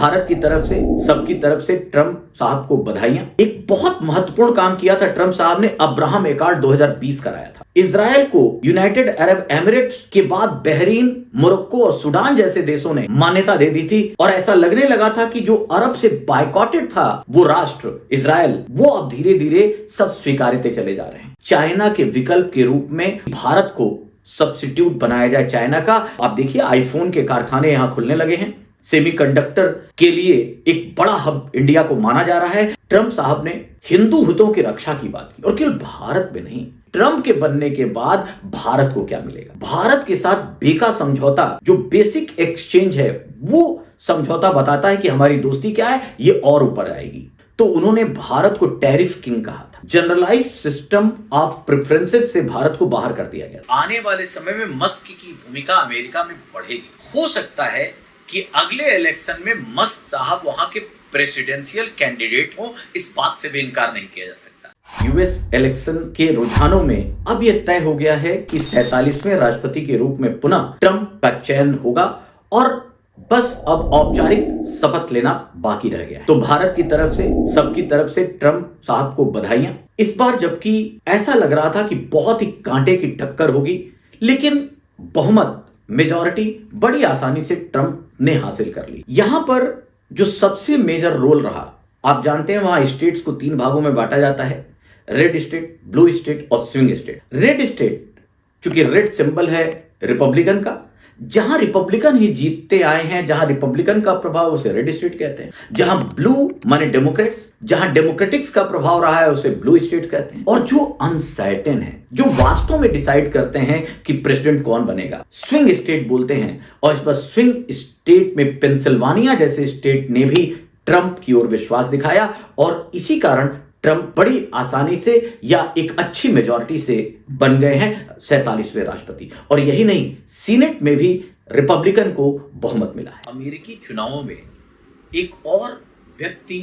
भारत की तरफ से, सबकी तरफ से ट्रंप साहब को बधाइयां। एक बहुत महत्वपूर्ण काम किया था ट्रंप साहब ने, अब्राहम एकॉर्ड 2020 कराया था। इजराइल को यूनाइटेड अरब एमिरेट्स के बाद बहरीन, मोरक्को और सूडान जैसे देशों ने मान्यता दे दी थी और ऐसा लगने लगा था कि जो अरब से बायकॉटेड था वो राष्ट्र इजराइल, वो अब धीरे धीरे सब स्वीकारते चले जा रहे हैं। चाइना के विकल्प के रूप में भारत को सब्स्टिट्यूट बनाया जाए चाइना का। आप देखिए आईफोन के कारखाने यहां खुलने लगे हैं, सेमीकंडक्टर के लिए एक बड़ा हब इंडिया को माना जा रहा है। ट्रंप साहब ने हिंदू हितों की रक्षा की बात की और केवल भारत में नहीं, ट्रंप के बनने के बाद भारत को क्या मिलेगा। भारत के साथ बेका समझौता जो बेसिक एक्सचेंज है वो समझौता बताता है कि हमारी दोस्ती क्या है, ये और ऊपर आएगी। तो उन्होंने भारत को टैरिफ किंग कहा था। जनरलाइज सिस्टम ऑफ प्रेफरेंसेस से भारत को बाहर कर दिया गया। आने वाले समय में मस्क की भूमिका अमेरिका में बढ़ेगी। हो सकता है कि अगले इलेक्शन में मस्क साहब वहां के प्रेसिडेंशियल कैंडिडेट हो, इस बात से भी इनकार नहीं किया जा सकता। यूएस इलेक्शन के रुझानों में अब यह तय हो गया है कि 47वें राष्ट्रपति के रूप में पुनः ट्रंप का चयन होगा और बस अब औपचारिक शपथ लेना बाकी रह गया है। तो भारत की तरफ से, सबकी तरफ से ट्रंप साहब को बधाइयां। इस बार जबकि ऐसा लग रहा था कि बहुत ही कांटे की टक्कर होगी, लेकिन बहुमत, मेजॉरिटी बड़ी आसानी से ट्रंप ने हासिल कर ली। यहां पर जो सबसे मेजर रोल रहा, आप जानते हैं वहां स्टेट्स को 3 भागों में बांटा जाता है, रेड स्टेट, ब्लू स्टेट और स्विंग स्टेट। रेड स्टेट चूंकि रेड सिंबल है रिपब्लिकन का, जहां रिपब्लिकन ही जीतते आए हैं, जहां रिपब्लिकन का प्रभाव उसे रेड स्टेट कहते हैं। जहां ब्लू माने डेमोक्रेट्स, जहां डेमोक्रेटिक्स का प्रभाव रहा है उसे ब्लू स्टेट कहते हैं। और जो अनसर्टेन है, जो वास्तव में डिसाइड करते हैं कि प्रेसिडेंट कौन बनेगा, स्विंग स्टेट बोलते हैं। और इस बार स्विंग स्टेट में पेंसिल्वानिया जैसे स्टेट ने भी ट्रंप की ओर विश्वास दिखाया और इसी कारण ट्रंप बड़ी आसानी से या एक अच्छी मेजॉरिटी से बन गए हैं 47वें राष्ट्रपति। और यही नहीं, सीनेट में भी रिपब्लिकन को बहुमत मिला है। अमेरिकी चुनावों में एक और व्यक्ति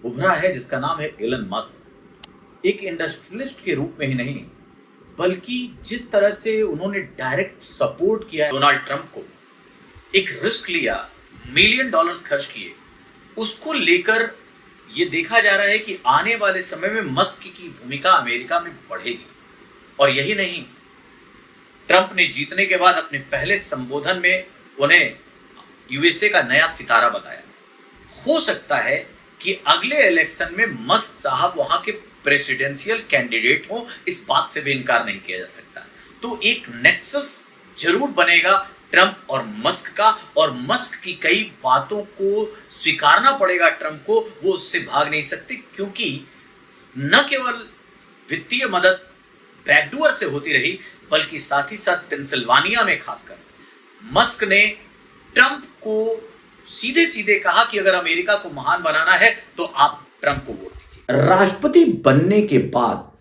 उभरा है जिसका नाम है एलन मस्क। एक इंडस्ट्रियलिस्ट के रूप में ही नहीं, बल्कि जिस तरह से उन्होंने डायरेक्ट सपोर्ट किया डोनाल्ड ट्रंप को, एक रिस्क लिया, $मिलियन खर्च किए, उसको लेकर ये देखा जा रहा है कि आने वाले समय में मस्क की भूमिका अमेरिका में बढ़ेगी। और यही नहीं, ट्रंप ने जीतने के बाद अपने पहले संबोधन में उन्हें यूएसए का नया सितारा बताया। हो सकता है कि अगले इलेक्शन में मस्क साहब वहां के प्रेसिडेंशियल कैंडिडेट हो, इस बात से भी इनकार नहीं किया जा सकता। तो एक नेक्सस जरूर बनेगा ट्रंप और मस्क का, और मस्क की कई बातों को स्वीकारना पड़ेगा ट्रंप को, वो उससे भाग नहीं सकते, क्योंकि न केवल वित्तीय मदद बैकडोर से होती रही, बल्कि साथ ही साथ पेंसिल्वानिया में खासकर मस्क ने ट्रंप को सीधे सीधे कहा कि अगर अमेरिका को महान बनाना है तो आप ट्रंप को वोट दीजिए। राष्ट्रपति बनने के बाद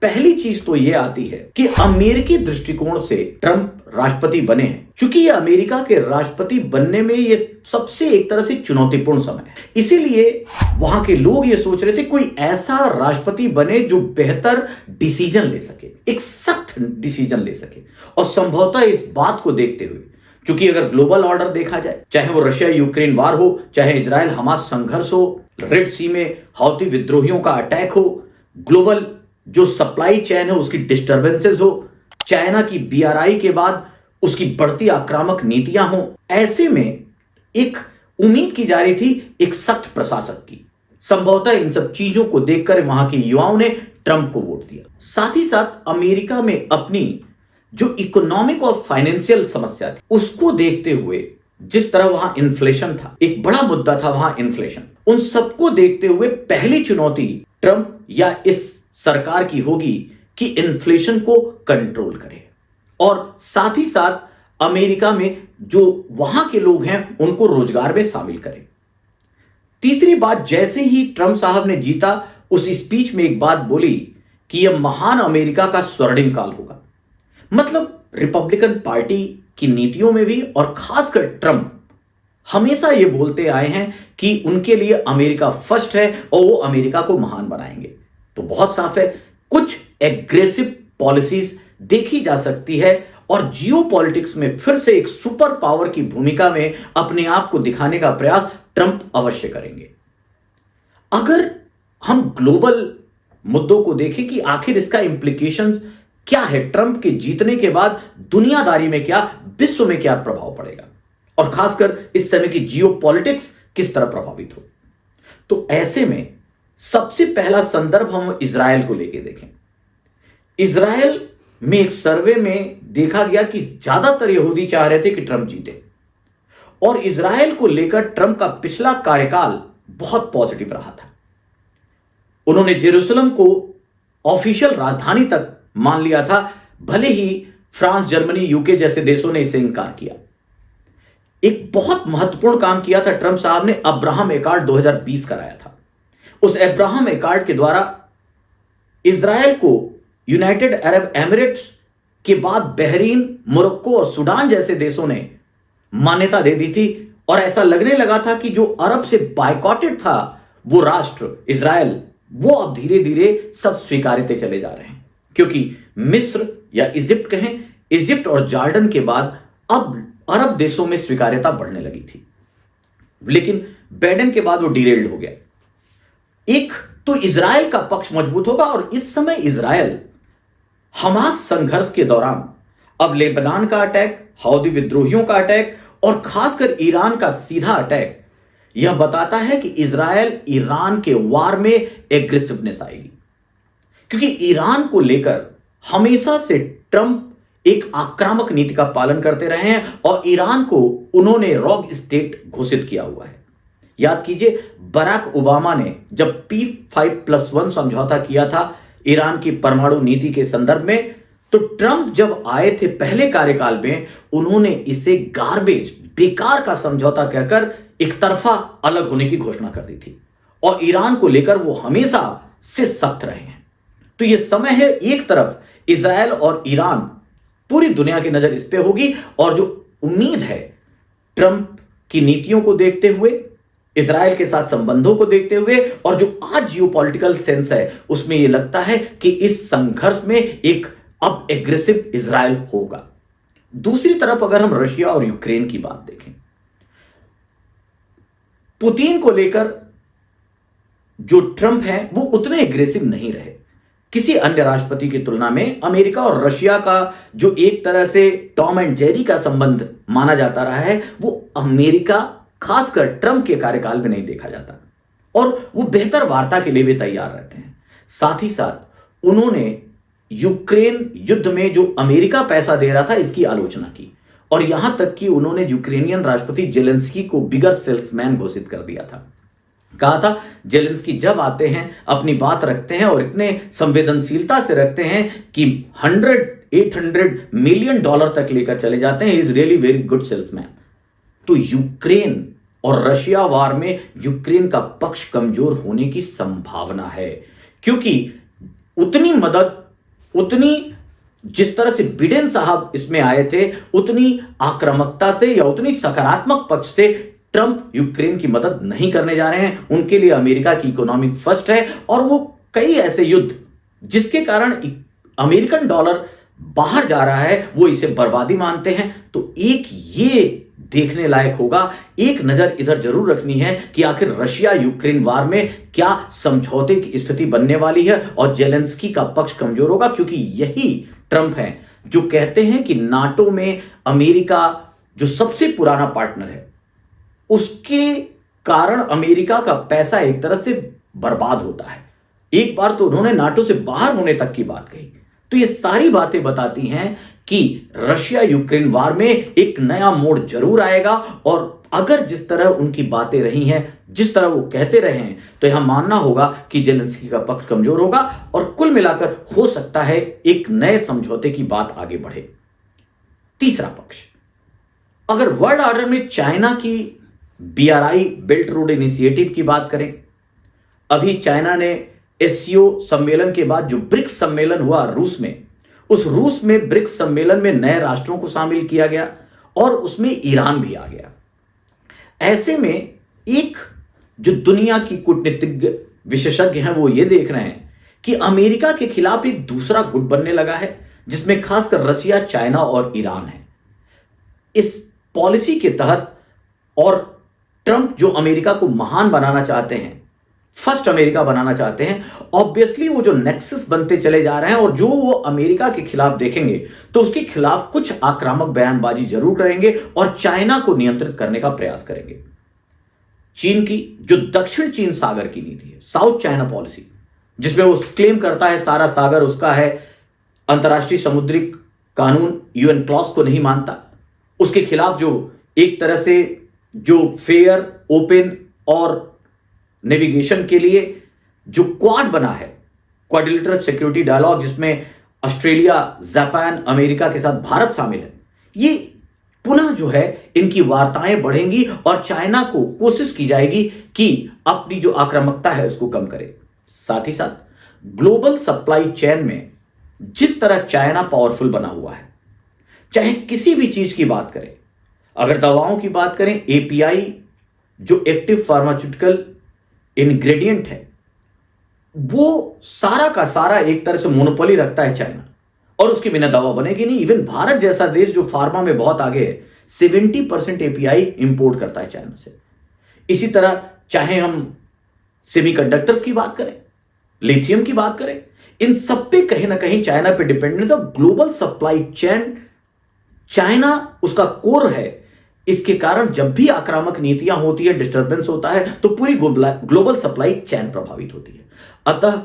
पहली चीज तो यह आती है कि अमेरिकी दृष्टिकोण से ट्रंप राष्ट्रपति बने हैं। चूंकि ये अमेरिका के राष्ट्रपति बनने में ये सबसे एक तरह से चुनौतीपूर्ण समय है, इसीलिए वहां के लोग ये सोच रहे थे कोई ऐसा राष्ट्रपति बने जो बेहतर डिसीजन ले सके, एक सख्त डिसीजन ले सके। और संभवतः इस बात को देखते हुए, क्योंकि अगर ग्लोबल ऑर्डर देखा जाए, चाहे वो रशिया यूक्रेन वार हो, चाहे इजराइल हमास संघर्ष हो, रेड सी में हौती विद्रोहियों का अटैक हो, ग्लोबल जो सप्लाई चेन है उसकी डिस्टर्बेंसेस हो, चाइना की बीआरआई के बाद उसकी बढ़ती आक्रामक नीतियां हो, ऐसे में एक उम्मीद की जा रही थी एक सख्त प्रशासक की। संभवतः इन सब चीजों को देखकर वहां के युवाओं ने ट्रंप को वोट दिया। साथ ही साथ अमेरिका में अपनी जो इकोनॉमिक और फाइनेंशियल समस्या थी उसको देखते हुए, जिस तरह वहां इन्फ्लेशन था, एक बड़ा मुद्दा था वहां इन्फ्लेशन, उन सबको देखते हुए पहली चुनौती ट्रंप या इस सरकार की होगी कि इन्फ्लेशन को कंट्रोल करे और साथ ही साथ अमेरिका में जो वहां के लोग हैं उनको रोजगार में शामिल करे। तीसरी बात, जैसे ही ट्रंप साहब ने जीता, उस स्पीच में एक बात बोली कि यह महान अमेरिका का स्वर्णिम काल होगा। मतलब रिपब्लिकन पार्टी की नीतियों में भी और खासकर ट्रंप हमेशा यह बोलते आए हैं कि उनके लिए अमेरिका फर्स्ट है और वो अमेरिका को महान बनाएंगे। तो बहुत साफ है, कुछ एग्रेसिव पॉलिसीज देखी जा सकती है और जियोपॉलिटिक्स में फिर से एक सुपर पावर की भूमिका में अपने आप को दिखाने का प्रयास ट्रंप अवश्य करेंगे। अगर हम ग्लोबल मुद्दों को देखें कि आखिर इसका इंप्लीकेशन क्या है, ट्रंप के जीतने के बाद दुनियादारी में क्या, विश्व में क्या प्रभाव पड़ेगा, और खासकर इस समय की जियोपॉलिटिक्स किस तरह प्रभावित हो, तो ऐसे में सबसे पहला संदर्भ हम इजराइल को लेकर देखें। इजराइल में एक सर्वे में देखा गया कि ज्यादातर यहूदी चाह रहे थे कि ट्रंप जीते, और इजराइल को लेकर ट्रंप का पिछला कार्यकाल बहुत पॉजिटिव रहा था। उन्होंने जेरूसलम को ऑफिशियल राजधानी तक मान लिया था, भले ही फ्रांस, जर्मनी, यूके जैसे देशों ने इसे इंकार किया। एक बहुत महत्वपूर्ण काम किया था ट्रंप साहब ने, अब्राहम एकॉर्ड 2020 कराया था। उस अब्राहम एकॉर्ड के द्वारा इजराइल को यूनाइटेड अरब एमिरेट्स के बाद बहरीन, मोरक्को और सूडान जैसे देशों ने मान्यता दे दी थी, और ऐसा लगने लगा था कि जो अरब से बायकॉटेड था वो राष्ट्र इजराइल, वो अब धीरे धीरे सब स्वीकारते चले जा रहे हैं, क्योंकि मिस्र या इजिप्ट कहें, इजिप्ट और जॉर्डन के बाद अब अरब देशों में स्वीकार्यता बढ़ने लगी थी। लेकिन बाइडेन के बाद वो डिरेल्ड हो गया। एक तो इजराइल का पक्ष मजबूत होगा, और इस समय इजराइल हमास संघर्ष के दौरान अब लेबनान का अटैक, हौदी विद्रोहियों का अटैक और खासकर ईरान का सीधा अटैक, यह बताता है कि इजराइल ईरान के वार में एग्रेसिवनेस आएगी, क्योंकि ईरान को लेकर हमेशा से ट्रंप एक आक्रामक नीति का पालन करते रहे हैं, और ईरान को उन्होंने रॉग स्टेट घोषित किया हुआ है। याद कीजिए, बराक ओबामा ने जब P5+1 समझौता किया था ईरान की परमाणु नीति के संदर्भ में, तो ट्रंप जब आए थे पहले कार्यकाल में, उन्होंने इसे गार्बेज, बेकार का समझौता कहकर एक तरफा अलग होने की घोषणा कर दी थी, और ईरान को लेकर वो हमेशा से सख्त रहे हैं। तो ये समय है, एक तरफ इजराइल और ईरान, पूरी दुनिया की नजर इस पे होगी, और जो उम्मीद है ट्रंप की नीतियों को देखते हुए, इजराइल के साथ संबंधों को देखते हुए, और जो आज जियोपॉलिटिकल सेंस है उसमें यह लगता है कि इस संघर्ष में एक अब एग्रेसिव इजराइल होगा। दूसरी तरफ अगर हम रशिया और यूक्रेन की बात देखें, पुतिन को लेकर जो ट्रंप हैं वो उतने एग्रेसिव नहीं रहे किसी अन्य राष्ट्रपति की तुलना में। अमेरिका और रशिया का जो एक तरह से टॉम एंड जेरी का संबंध माना जाता रहा है, वो अमेरिका खासकर ट्रंप के कार्यकाल में नहीं देखा जाता, और वो बेहतर वार्ता के लिए भी तैयार रहते हैं। साथ ही साथ उन्होंने यूक्रेन युद्ध में जो अमेरिका पैसा दे रहा था इसकी आलोचना की, और यहां तक कि उन्होंने यूक्रेनियन राष्ट्रपति जेलेंस्की को बिगर सेल्समैन घोषित कर दिया था। कहा था जेलेंस्की जब आते हैं अपनी बात रखते हैं, और इतने संवेदनशीलता से रखते हैं कि 800 मिलियन डॉलर तक लेकर चले जाते हैं। Is really very good salesman. तो यूक्रेन और रशिया वार में यूक्रेन का पक्ष कमजोर होने की संभावना है, क्योंकि उतनी मदद, उतनी जिस तरह से बिडेन साहब इसमें आए थे, उतनी आक्रामकता से या उतनी सकारात्मक पक्ष से ट्रंप यूक्रेन की मदद नहीं करने जा रहे हैं। उनके लिए अमेरिका की इकोनॉमिक फर्स्ट है, और वो कई ऐसे युद्ध जिसके कारण अमेरिकन डॉलर बाहर जा रहा है वो इसे बर्बादी मानते हैं। तो एक ये देखने लायक होगा, एक नजर इधर जरूर रखनी है कि आखिर रशिया यूक्रेन वार में क्या समझौते की स्थिति बनने वाली है, और जेलेंस्की का पक्ष कमजोर होगा, क्योंकि यही ट्रंप हैं जो कहते हैं कि नाटो में अमेरिका जो सबसे पुराना पार्टनर है, उसके कारण अमेरिका का पैसा एक तरह से बर्बाद होता है। एक बार तो उन्होंने नाटो से बाहर होने तक की बात कही। तो ये सारी बातें बताती हैं कि रशिया यूक्रेन वार में एक नया मोड़ जरूर आएगा, और अगर जिस तरह उनकी बातें रही हैं, जिस तरह वो कहते रहे हैं, तो यह मानना होगा कि जेलेंस्की का पक्ष कमजोर होगा, और कुल मिलाकर हो सकता है एक नए समझौते की बात आगे बढ़े। तीसरा पक्ष, अगर वर्ल्ड ऑर्डर में चाइना की BRI बेल्ट रोड इनिशिएटिव की बात करें, अभी चाइना ने SCO सम्मेलन के बाद जो ब्रिक्स सम्मेलन हुआ रूस में, उस रूस में ब्रिक्स सम्मेलन में नए राष्ट्रों को शामिल किया गया, और उसमें ईरान भी आ गया। ऐसे में एक जो दुनिया की कूटनीतिज्ञ विशेषज्ञ हैं वो ये देख रहे हैं कि अमेरिका के खिलाफ एक दूसरा गुट बनने लगा है, जिसमें खासकर रशिया, चाइना और ईरान है। इस पॉलिसी के तहत और ट्रंप जो अमेरिका को महान बनाना चाहते हैं, फर्स्ट अमेरिका बनाना चाहते हैं, ऑब्वियसली वो जो नेक्सस बनते चले जा रहे हैं और जो वो अमेरिका के खिलाफ देखेंगे तो उसके खिलाफ कुछ आक्रामक बयानबाजी जरूर करेंगे और चाइना को नियंत्रित करने का प्रयास करेंगे। चीन की जो दक्षिण चीन सागर की नीति है, साउथ चाइना पॉलिसी, जिसमें वो क्लेम करता है सारा सागर उसका है, अंतर्राष्ट्रीय समुद्री कानून यूएन क्लॉज को नहीं मानता, उसके खिलाफ जो एक तरह से जो फेयर, ओपन और नेविगेशन के लिए जो क्वाड बना है, क्वाड्रिलेटरल सिक्योरिटी डायलॉग, जिसमें ऑस्ट्रेलिया, जापान, अमेरिका के साथ भारत शामिल है, ये पुनः जो है इनकी वार्ताएं बढ़ेंगी और चाइना को कोशिश की जाएगी कि अपनी जो आक्रामकता है उसको कम करे। साथ ही साथ ग्लोबल सप्लाई चेन में जिस तरह चाइना पावरफुल बना हुआ है, चाहे किसी भी चीज की बात करें, अगर दवाओं की बात करें, एपीआई जो एक्टिव फार्मास्यूटिकल इंग्रेडिएंट है, वो सारा का सारा एक तरह से मोनोपोली रखता है चाइना, और उसके बिना दवा बनेगी नहीं। इवन भारत जैसा देश जो फार्मा में बहुत आगे है, 70% एपीआई इंपोर्ट करता है चाइना से। इसी तरह चाहे हम सेमीकंडक्टर्स की बात करें, लिथियम की बात करें, इन सब पे कहीं ना कहीं चाइना पे डिपेंडेंट है। तो ग्लोबल सप्लाई चेन चाइना उसका कोर है। इसके कारण जब भी आक्रामक नीतियां होती है, डिस्टर्बेंस होता है, तो पूरी ग्लोबल सप्लाई चेन प्रभावित होती है। अतः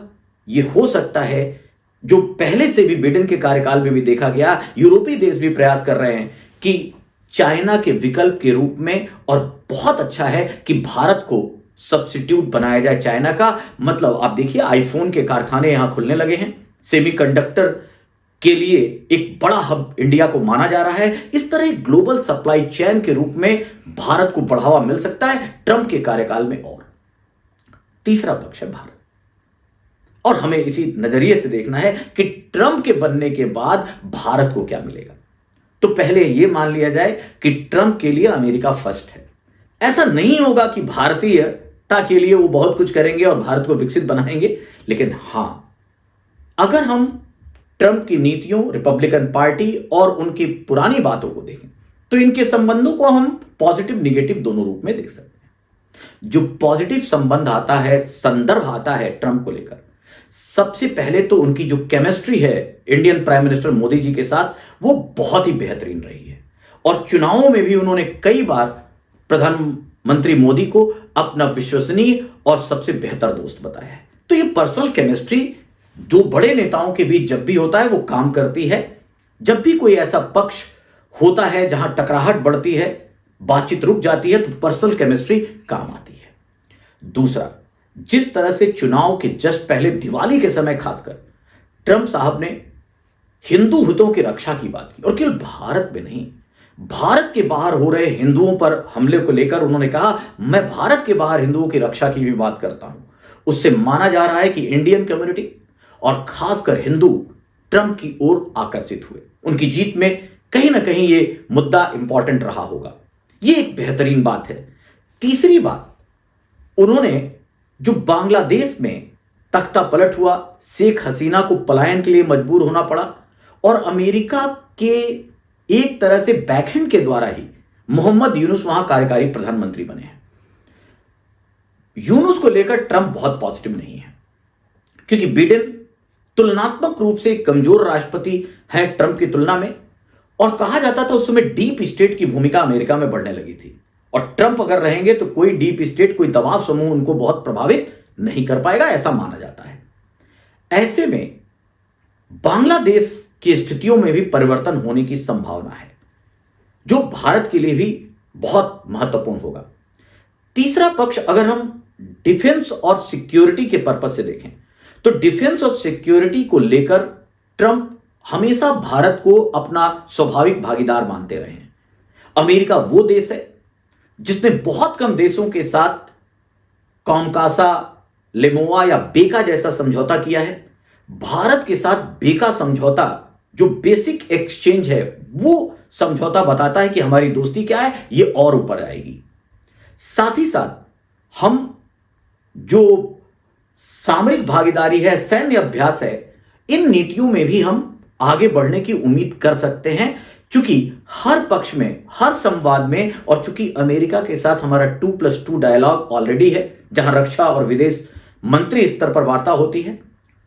यह हो सकता है, जो पहले से भी बिडेन के कार्यकाल में भी देखा गया, यूरोपीय देश भी प्रयास कर रहे हैं कि चाइना के विकल्प के रूप में, और बहुत अच्छा है कि भारत को सब्स्टिट्यूट बनाया जाए चाइना का। मतलब आप देखिए, आईफोन के कारखाने यहां खुलने लगे हैं, सेमीकंडक्टर के लिए एक बड़ा हब इंडिया को माना जा रहा है। इस तरह एक ग्लोबल सप्लाई चेन के रूप में भारत को बढ़ावा मिल सकता है ट्रंप के कार्यकाल में। और तीसरा पक्ष है भारत, और हमें इसी नजरिए से देखना है कि ट्रंप के बनने के बाद भारत को क्या मिलेगा। तो पहले यह मान लिया जाए कि ट्रंप के लिए अमेरिका फर्स्ट है। ऐसा नहीं होगा कि भारतीयता के लिए वो बहुत कुछ करेंगे और भारत को विकसित बनाएंगे, लेकिन हां, अगर हम ट्रंप की नीतियों, रिपब्लिकन पार्टी और उनकी पुरानी बातों को देखें तो इनके संबंधों को हम पॉजिटिव निगेटिव दोनों रूप में देख सकते हैं। जो पॉजिटिव संबंध आता है, संदर्भ आता है ट्रंप को लेकर, सबसे पहले तो उनकी जो केमिस्ट्री है Indian prime minister Modi ji के साथ, वो बहुत ही बेहतरीन रही है। और चुनावों में भी उन्होंने कई बार प्रधानमंत्री मोदी को अपना विश्वसनीय और सबसे बेहतर दोस्त बताया है। तो ये पर्सनल केमिस्ट्री दो बड़े नेताओं के बीच जब भी होता है वो काम करती है। जब भी कोई ऐसा पक्ष होता है जहां टकराहट बढ़ती है, बातचीत रुक जाती है, तो पर्सनल केमिस्ट्री काम आती है। दूसरा, जिस तरह से चुनाव के जस्ट पहले दिवाली के समय खासकर ट्रंप साहब ने हिंदू हितों की रक्षा की बात की, और केवल भारत में नहीं, भारत के बाहर हो रहे हिंदुओं पर हमले को लेकर उन्होंने कहा, मैं भारत के बाहर हिंदुओं की रक्षा की भी बात करता हूं। उससे माना जा रहा है कि इंडियन कम्युनिटी और खासकर हिंदू ट्रंप की ओर आकर्षित हुए। उनकी जीत में कहीं ना कहीं यह मुद्दा इंपॉर्टेंट रहा होगा। यह एक बेहतरीन बात है। तीसरी बात, उन्होंने जो बांग्लादेश में तख्ता पलट हुआ, शेख हसीना को पलायन के लिए मजबूर होना पड़ा, और अमेरिका के एक तरह से बैकहैंड के द्वारा ही मोहम्मद यूनुस वहां कार्यकारी प्रधानमंत्री बने हैं। यूनुस को लेकर ट्रंप बहुत पॉजिटिव नहीं है, क्योंकि बिडेन तुलनात्मक रूप से एक कमजोर राष्ट्रपति है ट्रंप की तुलना में, और कहा जाता था उस समय डीप स्टेट की भूमिका अमेरिका में बढ़ने लगी थी, और ट्रंप अगर रहेंगे तो कोई डीप स्टेट, कोई दबाव समूह उनको बहुत प्रभावित नहीं कर पाएगा, ऐसा माना जाता है। ऐसे में बांग्लादेश की स्थितियों में भी परिवर्तन होने की संभावना है, जो भारत के लिए भी बहुत महत्वपूर्ण होगा। तीसरा पक्ष, अगर हम डिफेंस और सिक्योरिटी के पर्पज से देखें, तो डिफेंस और सिक्योरिटी को लेकर ट्रंप हमेशा भारत को अपना स्वाभाविक भागीदार मानते रहे हैं। अमेरिका वो देश है जिसने बहुत कम देशों के साथ कॉमकासा, लेमोआ या बेका जैसा समझौता किया है। भारत के साथ बेका समझौता, जो बेसिक एक्सचेंज है, वो समझौता बताता है कि हमारी दोस्ती क्या है, ये और ऊपर आएगी। साथ ही साथ हम जो सामरिक भागीदारी है, सैन्य अभ्यास है, इन नीतियों में भी हम आगे बढ़ने की उम्मीद कर सकते हैं, चूंकि हर पक्ष में, हर संवाद में, और चूंकि अमेरिका के साथ हमारा 2+2 डायलॉग ऑलरेडी है, जहां रक्षा और विदेश मंत्री स्तर पर वार्ता होती है,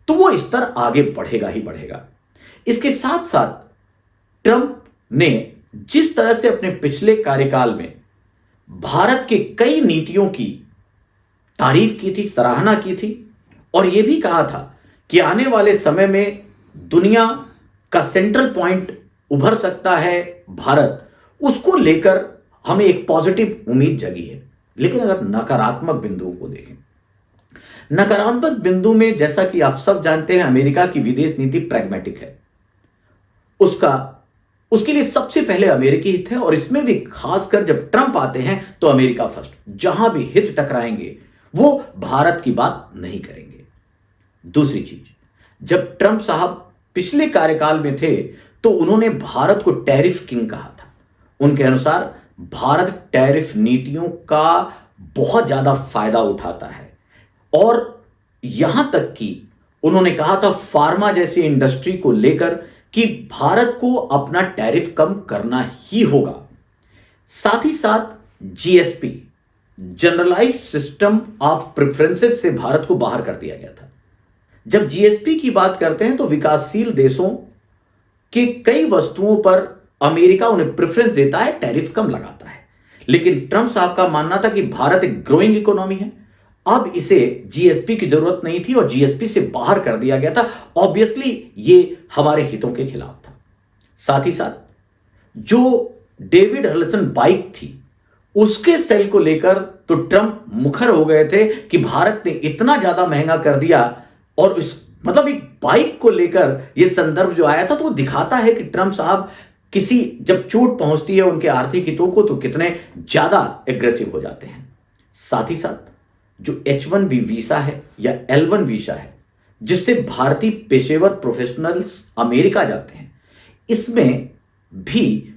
तो वो स्तर आगे बढ़ेगा ही बढ़ेगा। इसके साथ साथ ट्रंप ने जिस तरह से अपने पिछले कार्यकाल में भारत के कई नीतियों की तारीफ की थी, सराहना की थी, और यह भी कहा था कि आने वाले समय में दुनिया का सेंट्रल पॉइंट उभर सकता है भारत, उसको लेकर हमें एक पॉजिटिव उम्मीद जगी है। लेकिन अगर नकारात्मक बिंदुओं को देखें, नकारात्मक बिंदु में जैसा कि आप सब जानते हैं, अमेरिका की विदेश नीति प्रैग्मेटिक है। उसके लिए सबसे पहले अमेरिकी हित है, और इसमें भी खासकर जब ट्रंप आते हैं तो अमेरिका फर्स्ट। जहां भी हित टकराएंगे वो भारत की बात नहीं करेंगे। दूसरी चीज, जब ट्रंप साहब पिछले कार्यकाल में थे तो उन्होंने भारत को टैरिफ किंग कहा था। उनके अनुसार भारत टैरिफ नीतियों का बहुत ज्यादा फायदा उठाता है, और यहां तक कि उन्होंने कहा था फार्मा जैसी इंडस्ट्री को लेकर कि भारत को अपना टैरिफ कम करना ही होगा। साथ ही साथ GSP, generalise system of preferences, से भारत को बाहर कर दिया गया था। जब जीएसपी की बात करते हैं तो विकासशील देशों के कई वस्तुओं पर अमेरिका उन्हें प्रेफरेंस देता है, टैरिफ कम लगाता है। लेकिन ट्रंप साहब का मानना था कि भारत एक ग्रोइंग इकोनॉमी है, अब इसे जीएसपी की जरूरत नहीं थी और जीएसपी से बाहर कर दिया गया था। ऑब्वियसली ये हमारे हितों के खिलाफ था। साथ ही साथ जो डेविड हडसन बाइक थी, उसके सेल को लेकर तो ट्रंप मुखर हो गए थे कि भारत ने इतना ज्यादा महंगा कर दिया, और इस मतलब एक बाइक को लेकर यह संदर्भ जो आया था, तो वो दिखाता है कि ट्रंप साहब किसी जब चोट पहुंचती है उनके आर्थिक हितों को, तो कितने ज्यादा एग्रेसिव हो जाते हैं। साथ ही साथ जो H1B वीसा है या L1 वीसा है, जिससे भारतीय पेशेवर प्रोफेशनल्स अमेरिका जाते हैं, इसमें भी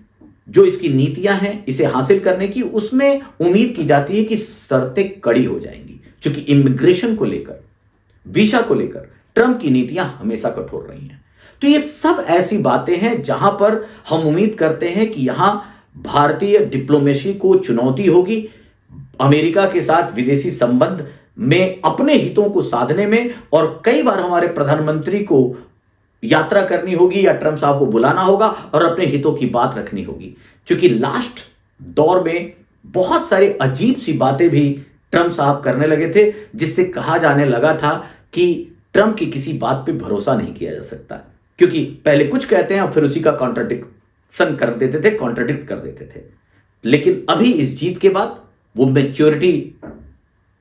जो इसकी नीतियां हैं इसे हासिल करने की, उसमें उम्मीद की जाती है कि शर्तें कड़ी हो जाएंगी, क्योंकि इमिग्रेशन को लेकर, वीसा को लेकर ट्रंप की नीतियां हमेशा कठोर रही हैं। तो ये सब ऐसी बातें हैं जहां पर हम उम्मीद करते हैं कि यहां भारतीय डिप्लोमेसी को चुनौती होगी, अमेरिका के साथ विदेशी संबंध में अपने हितों को साधने में, और कई बार हमारे प्रधानमंत्री को यात्रा करनी होगी या ट्रंप साहब को बुलाना होगा और अपने हितों की बात रखनी होगी। क्योंकि लास्ट दौर में बहुत सारी अजीब सी बातें भी ट्रंप साहब करने लगे थे, जिससे कहा जाने लगा था कि ट्रंप की किसी बात पे भरोसा नहीं किया जा सकता, क्योंकि पहले कुछ कहते हैं और फिर उसी का कॉन्ट्रडिक्शन कर देते थे, कॉन्ट्रडिक्ट कर देते थे। लेकिन अभी इस जीत के बाद वो मैच्योरिटी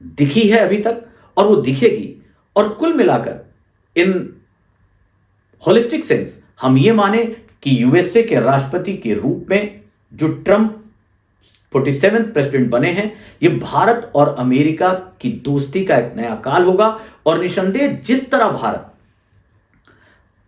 दिखी है अभी तक, और वो दिखेगी। और कुल मिलाकर इन होलिस्टिक सेंस हम ये माने कि यूएसए के राष्ट्रपति के रूप में जो ट्रंप 47वें प्रेसिडेंट बने हैं, ये भारत और अमेरिका की दोस्ती का एक नया काल होगा। और निसंदेह जिस तरह भारत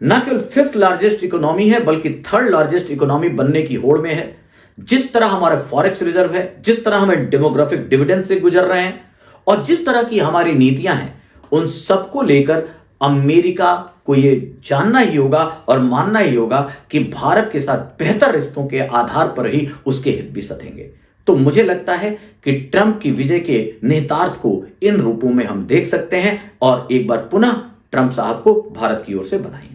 न केवल 5th लार्जेस्ट इकोनॉमी है, बल्कि 3rd लार्जेस्ट इकोनॉमी बनने की होड़ में है, जिस तरह हमारे फॉरेक्स रिजर्व है, जिस तरह हमें डेमोग्राफिक डिविडेंड से गुजर रहे हैं, और जिस तरह की हमारी नीतियां हैं, उन सबको लेकर अमेरिका को यह जानना ही होगा और मानना ही होगा कि भारत के साथ बेहतर रिश्तों के आधार पर ही उसके हित भी सधेंगे। तो मुझे लगता है कि ट्रंप की विजय के निहितार्थ को इन रूपों में हम देख सकते हैं, और एक बार पुनः ट्रंप साहब को भारत की ओर से बधाई।